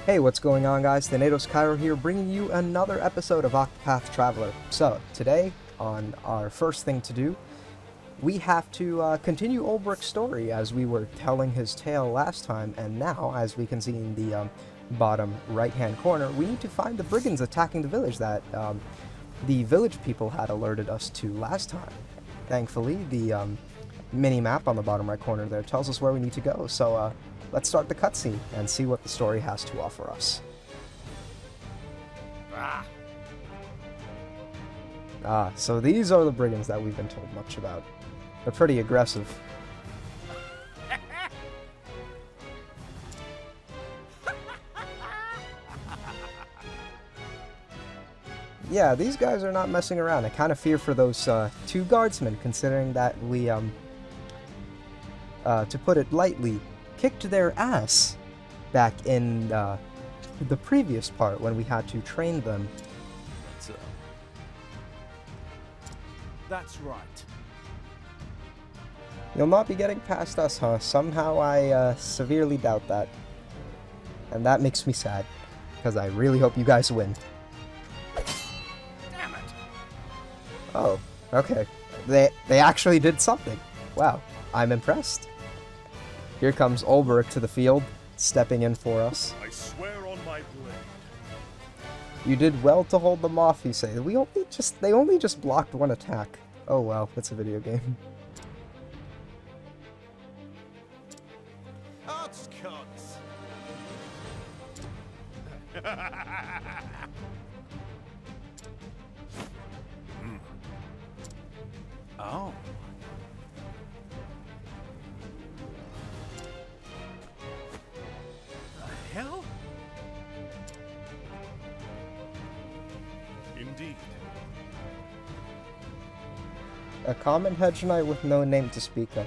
Hey, what's going on, guys? Thanatos Cairo here, bringing you another episode of Octopath Traveler. So, today, on our first thing to do, we have to continue Olberic's story as we were telling his tale last time, and now, as we can see in the bottom right-hand corner, we need to find the brigands attacking the village that the village people had alerted us to last time. Thankfully, the mini-map on the bottom right corner there tells us where we need to go, so let's start the cutscene and see what the story has to offer us. So these are the brigands that we've been told much about. They're pretty aggressive. Yeah, these guys are not messing around. I kind of fear for those two guardsmen, considering that we, to put it lightly, kicked their ass back in the previous part when we had to train them. That's right. You'll not be getting past us, huh? Somehow I severely doubt that. And that makes me sad, because I really hope you guys win. Damn it. Oh, okay. They actually did something. Wow, I'm impressed. Here comes Olberic to the field, stepping in for us. I swear on my blade. You did well to hold them off, he said. They only just blocked one attack. Oh well, it's a video game. Odds cuts. Oh. The hell? Indeed. A common hedge knight with no name to speak of.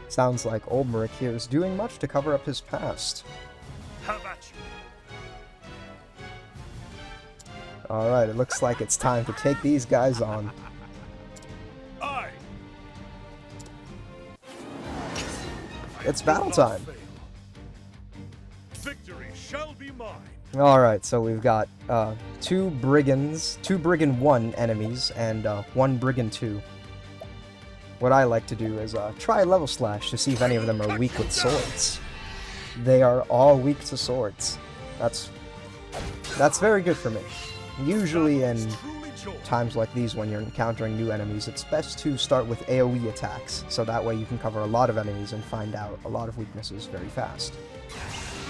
Sounds like Olberic here is doing much to cover up his past. How about you? Alright, it looks like it's time to take these guys on. I. It's battle time! Victory shall be mine. Alright, so we've got two Brigand 1 enemies, and one Brigand 2. What I like to do is try level slash to see if any of them are weak with swords. They are all weak to swords. That's very good for me. Usually in times like these when you're encountering new enemies, it's best to start with AoE attacks, so that way you can cover a lot of enemies and find out a lot of weaknesses very fast.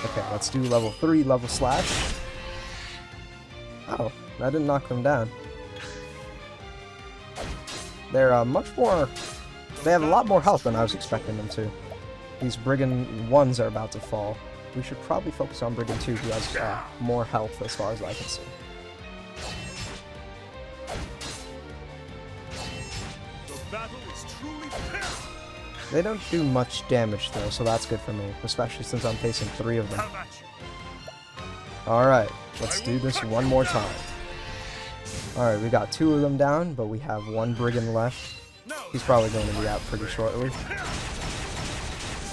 Okay, let's do level 3, level slash. Oh, that didn't knock them down. They're much more... They have a lot more health than I was expecting them to. These Brigand 1s are about to fall. We should probably focus on Brigand 2, who has more health as far as I can see. The battle is truly perilous. They don't do much damage though, so that's good for me, especially since I'm facing 3 of them. How about you? Alright, let's do this one more time. Alright, we got 2 of them down, but we have 1 Brigand left. He's probably going to be out pretty shortly.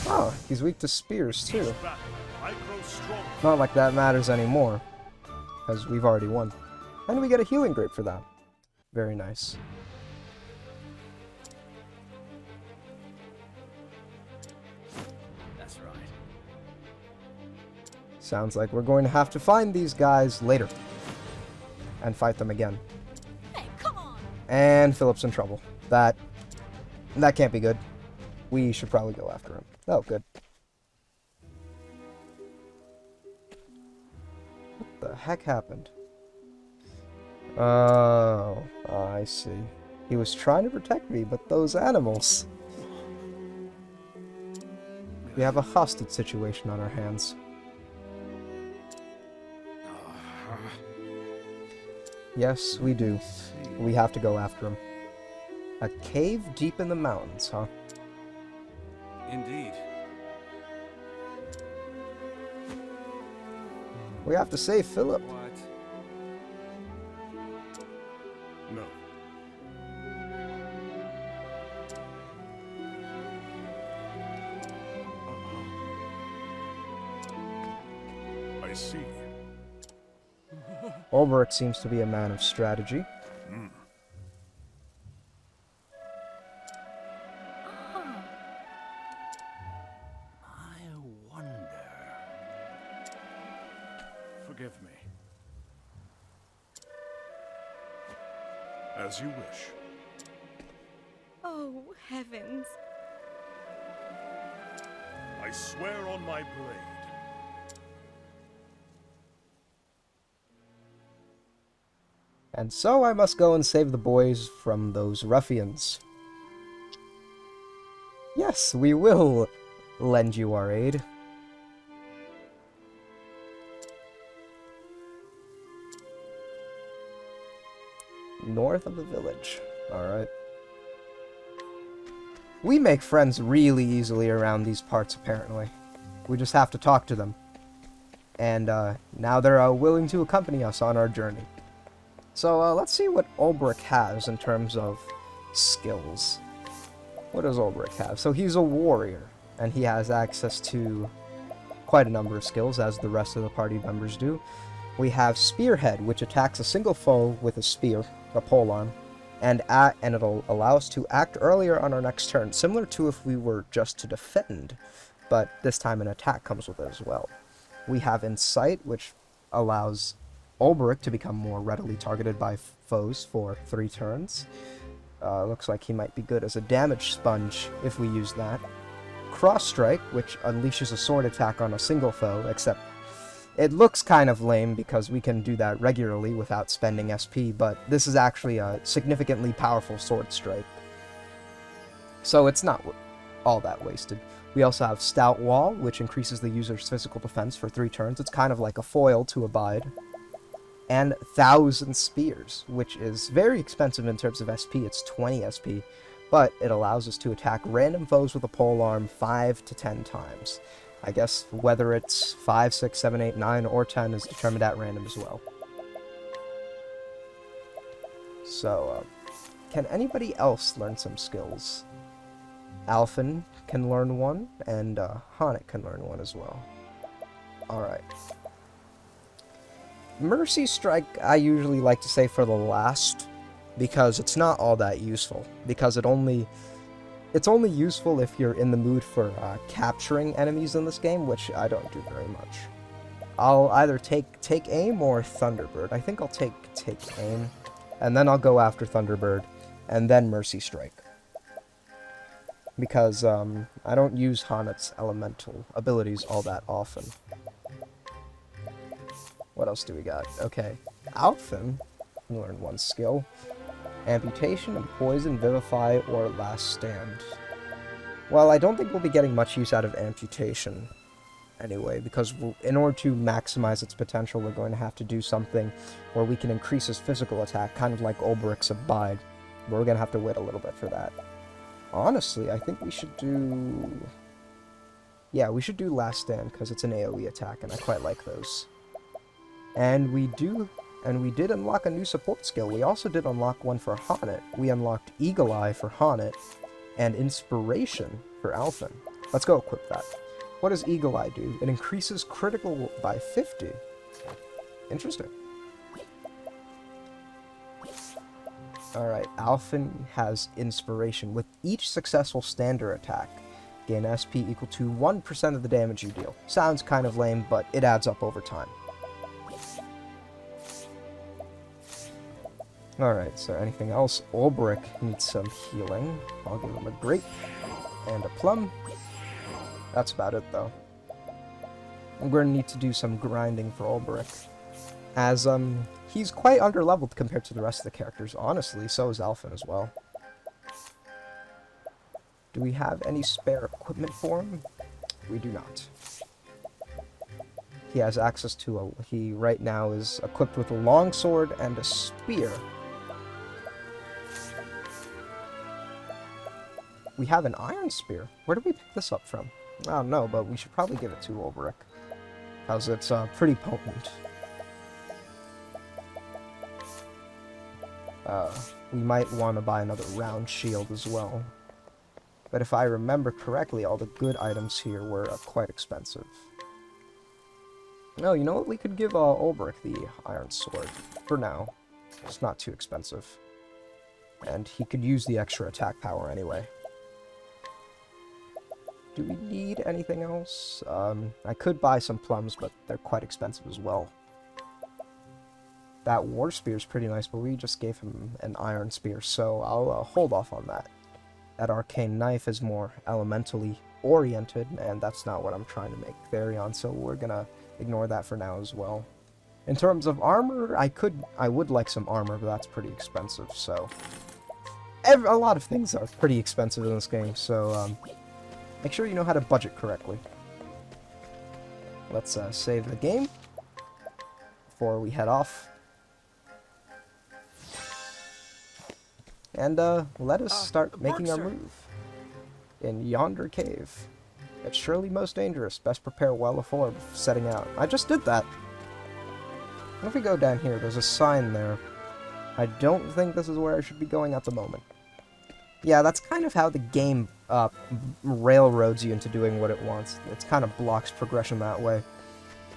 Oh, he's weak to spears too. I grow strong. Not like that matters anymore, because we've already won. And we get a healing grape for that. Very nice. That's right. Sounds like we're going to have to find these guys later. And fight them again. Hey, come on. And Philip's in trouble. That can't be good. We should probably go after him. Oh, good. What the heck happened? Oh, I see. He was trying to protect me, but those animals... We have a hostage situation on our hands. Yes, we do. We have to go after him. A cave deep in the mountains, huh? Indeed. We have to save Philip. What? No. I see. Olberic seems to be a man of strategy. I wonder. Forgive me. As you wish. Oh, heavens. I swear on my blade. And so I must go and save the boys from those ruffians. Yes, we will lend you our aid. North of the village. Alright. We make friends really easily around these parts, apparently. We just have to talk to them. And now they're willing to accompany us on our journey. So let's see what Olberic has in terms of skills. What does Olberic have? So he's a warrior, and he has access to quite a number of skills, as the rest of the party members do. We have Spearhead, which attacks a single foe with a spear, a polearm, and it'll allow us to act earlier on our next turn, similar to if we were just to defend, but this time an attack comes with it as well. We have Insight, which allows Olberic to become more readily targeted by foes for 3 turns. Looks like he might be good as a damage sponge if we use that. Cross Strike, which unleashes a sword attack on a single foe, except it looks kind of lame because we can do that regularly without spending SP, but this is actually a significantly powerful sword strike. So it's not all that wasted. We also have Stout Wall, which increases the user's physical defense for 3 turns. It's kind of like a foil to Abide. And 1,000 Spears, which is very expensive in terms of SP. It's 20 SP, but it allows us to attack random foes with a polearm 5 to 10 times. I guess whether it's 5, 6, 7, 8, 9, or 10 is determined at random as well. So, can anybody else learn some skills? Alphen can learn one, and Hanek can learn one as well. Alright. Mercy Strike, I usually like to say for the last, because it's not all that useful. Because it's only useful if you're in the mood for capturing enemies in this game, which I don't do very much. I'll either take aim or Thunderbird. I think I'll take aim, and then I'll go after Thunderbird, and then Mercy Strike. Because I don't use Hanek's elemental abilities all that often. What else do we got? Okay, Alphen can learn one skill. Amputation and Poison, Vivify, or Last Stand. Well, I don't think we'll be getting much use out of Amputation anyway, because in order to maximize its potential, we're going to have to do something where we can increase his physical attack, kind of like Olberic's Abide. But we're going to have to wait a little bit for that. Honestly, I think we should do... Yeah, we should do Last Stand, because it's an AoE attack, and I quite like those. And we did unlock a new support skill. We also did unlock one for Hanek. We unlocked Eagle Eye for Hanek, and Inspiration for Alphen. Let's go equip that. What does Eagle Eye do? It increases critical by 50. Interesting. Alright, Alphen has Inspiration. With each successful standard attack, gain SP equal to 1% of the damage you deal. Sounds kind of lame, but it adds up over time. Alright, so anything else? Olberic needs some healing. I'll give him a grape and a plum. That's about it, though. We're going to need to do some grinding for Olberic. As, he's quite underleveled compared to the rest of the characters. Honestly, so is Alphen as well. Do we have any spare equipment for him? We do not. He has access to he right now is equipped with a longsword and a spear. We have an iron spear. Where did we pick this up from? I don't know, but we should probably give it to Olberic, because it's pretty potent. We might want to buy another round shield as well. But if I remember correctly, all the good items here were quite expensive. No, you know what? We could give Olberic the iron sword for now. It's not too expensive. And he could use the extra attack power anyway. Do we need anything else? I could buy some plums, but they're quite expensive as well. That war spear is pretty nice, but we just gave him an iron spear, so I'll hold off on that. That arcane knife is more elementally oriented, and that's not what I'm trying to make Therion, so we're gonna ignore that for now as well. In terms of armor, I would like some armor, but that's pretty expensive, so... a lot of things are pretty expensive in this game, so make sure you know how to budget correctly. Let's save the game before we head off. And let us start making our move. In yonder cave. It's surely most dangerous. Best prepare well before setting out. I just did that. What if we go down here? There's a sign there. I don't think this is where I should be going at the moment. Yeah, that's kind of how the game railroads you into doing what it wants. It kind of blocks progression that way.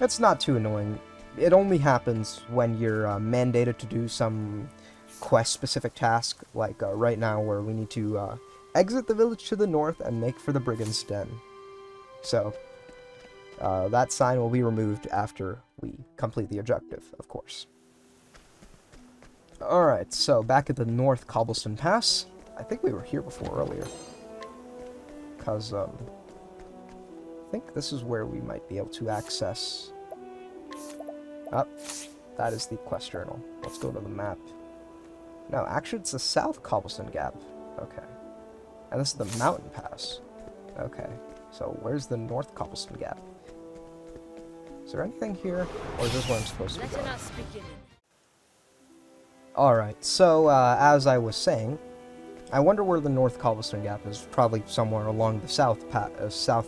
It's not too annoying. It only happens when you're mandated to do some quest-specific task, like right now where we need to exit the village to the north and make for the Brigands' den. So, that sign will be removed after we complete the objective, of course. Alright, so back at the North Cobblestone Pass. I think we were here before earlier. Because, I think this is where we might be able to access... that is the quest journal. Let's go to the map. No, actually it's the South Cobblestone Gap. Okay. And this is the Mountain Pass. Okay. So where's the North Cobblestone Gap? Is there anything here? Or is this where I'm supposed to be going? Alright, so as I was saying, I wonder where the North Cobblestone Gap is. Probably somewhere along the South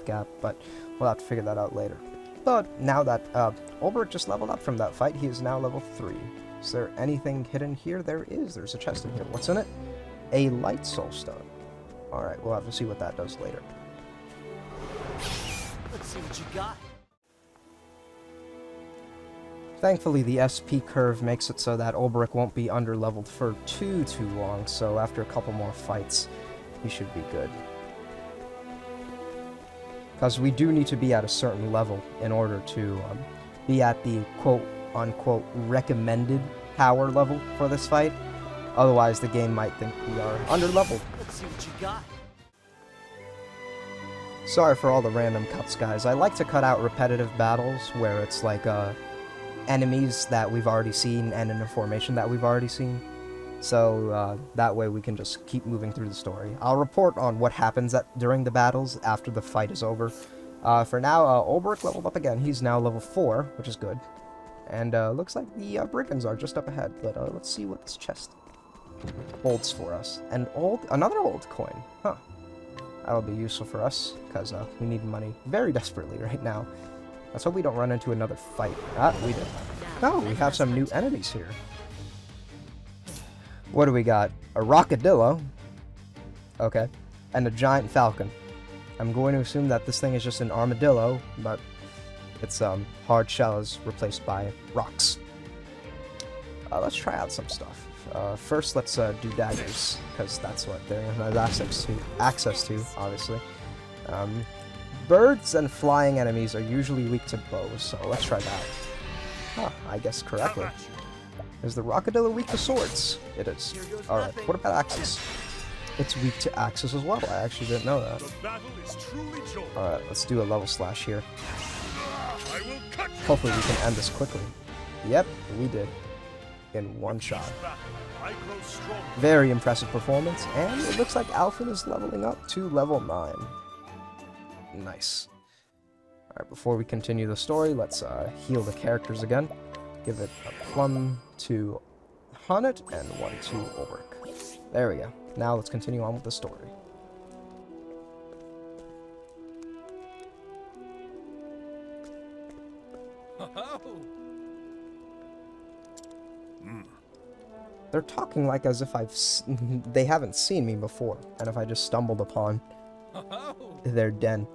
Gap, but we'll have to figure that out later. But now that Olberic just leveled up from that fight, he is now level 3. Is there anything hidden here? There is. There's a chest in here. What's in it? A light soul stone. Alright, we'll have to see what that does later. Let's see what you got. Thankfully, the SP curve makes it so that Olberic won't be under-leveled for too long, so after a couple more fights, he should be good. Because we do need to be at a certain level in order to be at the quote-unquote recommended power level for this fight. Otherwise, the game might think we are under-leveled. Let's see what you got. Sorry for all the random cuts, guys. I like to cut out repetitive battles where it's like enemies that we've already seen and in a formation that we've already seen. So that way we can just keep moving through the story. I'll report on what happens during the battles after the fight is over. For now, Olberic leveled up again. He's now level 4, which is good. And looks like the Brigands are just up ahead. But let's see what this chest holds for us. Another old coin. Huh. That'll be useful for us, because we need money very desperately right now. Let's hope we don't run into another fight. We did. Oh, we have some new enemies here. What do we got? A Rockadillo. Okay. And a giant falcon. I'm going to assume that this thing is just an armadillo, but its hard shell is replaced by rocks. Let's try out some stuff. First, let's do daggers, because that's what they have access to, obviously. Birds and flying enemies are usually weak to bows, so let's try that. Huh, I guessed correctly. Is the Rockadillo weak to swords? It is. Alright, what about axes? It's weak to axes as well. I actually didn't know that. Alright, let's do a level slash here. Hopefully we can end this quickly. Yep, we did. In one shot. Very impressive performance, and it looks like Alphen is leveling up to level 9. Nice. Alright, before we continue the story, let's heal the characters again. Give it a plum to Hunnet and one to Olberic. There we go. Now let's continue on with the story. They're talking like as if they haven't seen me before, and if I just stumbled upon their den.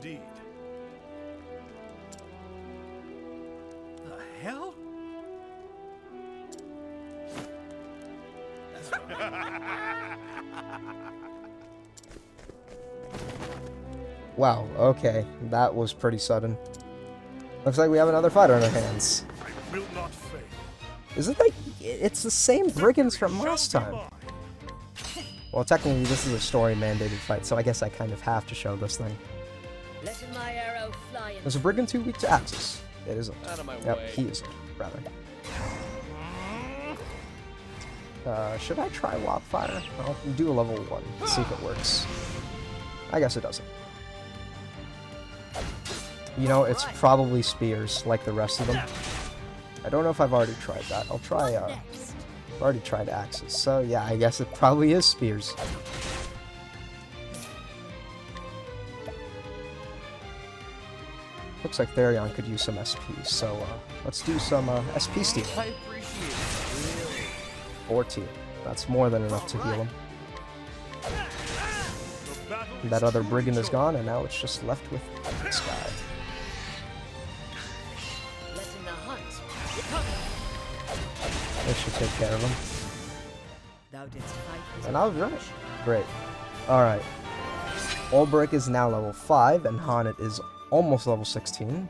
indeed. The hell? Wow, okay. That was pretty sudden. Looks like we have another fighter on our hands. I will not fail. Is it like... It's the same Brigands from last Shall be time. mine. Well, technically, this is a story-mandated fight, so I guess I kind of have to show this thing. Letting my arrow fly in. Is a Brigand 2 weak to axes? It isn't. Out of my Yep, way. he isn't, rather. Should I try Wildfire? I'll do a level 1, see if it works. I guess it doesn't. You know, it's probably spears, like the rest of them. I don't know if I've already tried that. I'll try, Next. I've already tried axes, so yeah, I guess it probably is spears. Looks like Therion could use some SP, so let's do some SP steal. I appreciate it. Really? 14. That's more than enough to heal him. The battle That is other truly Brigand is joined. gone, and now it's just left with this guy. Letting the hunt recover. That should take care of him. Thou didst fight with And I was right. Great. Alright. Olberic is now level 5, and Haunted is almost level 16.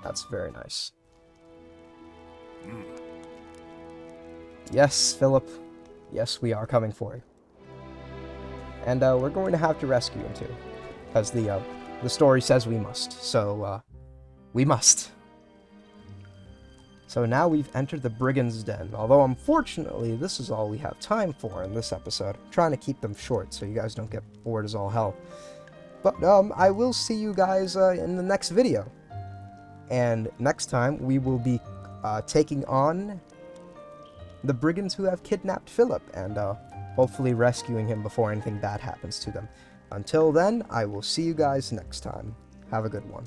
That's very nice. Yes, Philip. Yes, we are coming for you. And we're going to have to rescue him too. Because the story says we must. So, we must. So now we've entered the Brigands' Den. Although, unfortunately, this is all we have time for in this episode. I'm trying to keep them short so you guys don't get bored as all hell. But, I will see you guys in the next video. And next time, we will be taking on the Brigands who have kidnapped Philip, and hopefully rescuing him before anything bad happens to them. Until then, I will see you guys next time. Have a good one.